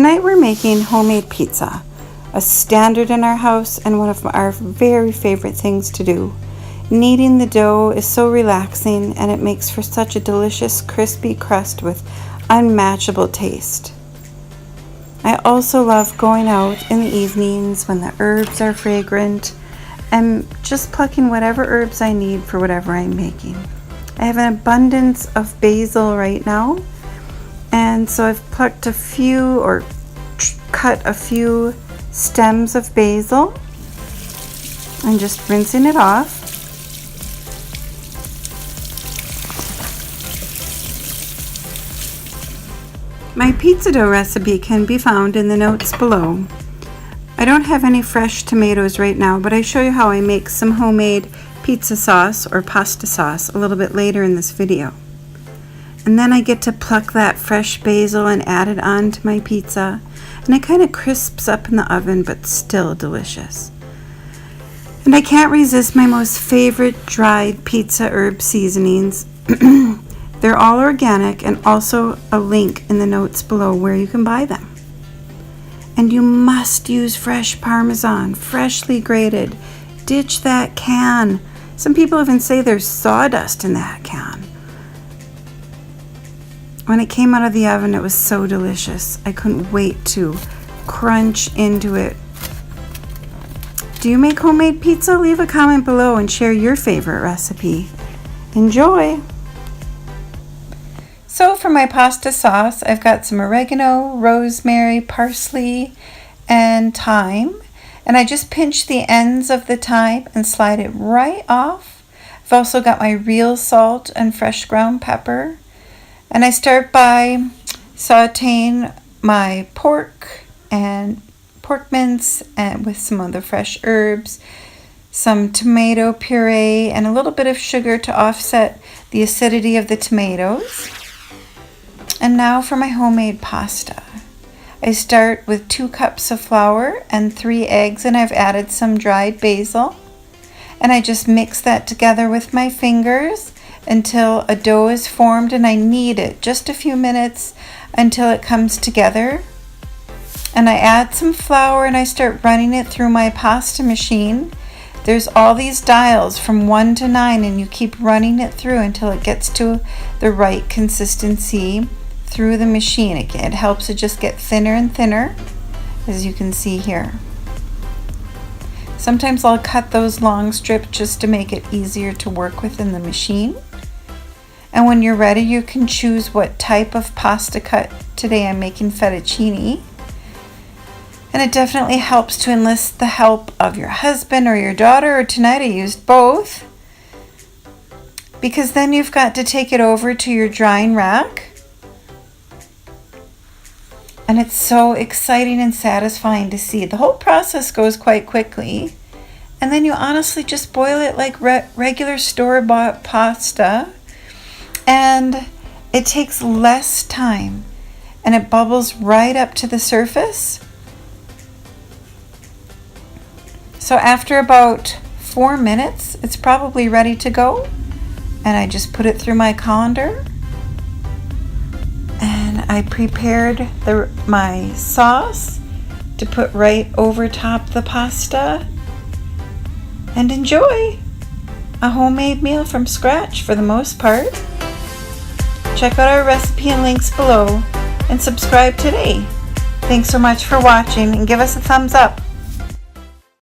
Tonight we're making homemade pizza, a standard in our house and one of our very favorite things to do. Kneading the dough is so relaxing and it makes for such a delicious crispy crust with unmatchable taste. I also love going out in the evenings when the herbs are fragrant and just plucking whatever herbs I need for whatever I'm making. I have an abundance of basil right now, and so I've plucked a few or cut a few stems of basil and just rinsing it off. My pizza dough recipe can be found in the notes below. I don't have any fresh tomatoes right now, but I show you how I make some homemade pizza sauce or pasta sauce a little bit later in this video. And then I get to pluck that fresh basil and add it on to my pizza, and it kind of crisps up in the oven, but still delicious. And I can't resist my most favorite dried pizza herb seasonings. They're all organic, and also a link in the notes below where you can buy them. And you must use fresh Parmesan, freshly grated. Ditch that can. Some people even say there's sawdust in that can. When it came out of the oven, it was so delicious. I couldn't wait to crunch into it. Do you make homemade pizza? Leave a comment below and share your favorite recipe. Enjoy! So for my pasta sauce, I've got some oregano, rosemary, parsley, and thyme. And I just pinch the ends of the thyme and slide it right off. I've also got my real salt and fresh ground pepper. And I start by sauteing my pork and pork mince and with some of the fresh herbs, some tomato puree, and a little bit of sugar to offset the acidity of the tomatoes. And now for my homemade pasta. I start with 2 cups of flour and 3 eggs, and I've added some dried basil. And I just mix that together with my fingers until a dough is formed, and I knead it just a few minutes until it comes together. And I add some flour and I start running it through my pasta machine. There's all these dials from 1 to 9, and you keep running it through until it gets to the right consistency through the machine. It helps it just get thinner and thinner, as you can see here. Sometimes I'll cut those long strips just to make it easier to work with in the machine. And when you're ready, you can choose what type of pasta cut. Today I'm making fettuccine. And it definitely helps to enlist the help of your husband or your daughter, or tonight I used both, because then you've got to take it over to your drying rack. And it's so exciting and satisfying to see. The whole process goes quite quickly. And then you honestly just boil it like regular store-bought pasta. And it takes less time. And it bubbles right up to the surface. So after about 4 minutes, it's probably ready to go. And I just put it through my colander. And I prepared my sauce to put right over top the pasta. And enjoy a homemade meal from scratch for the most part. Check out our recipe and links below and subscribe today. Thanks so much for watching, and give us a thumbs up.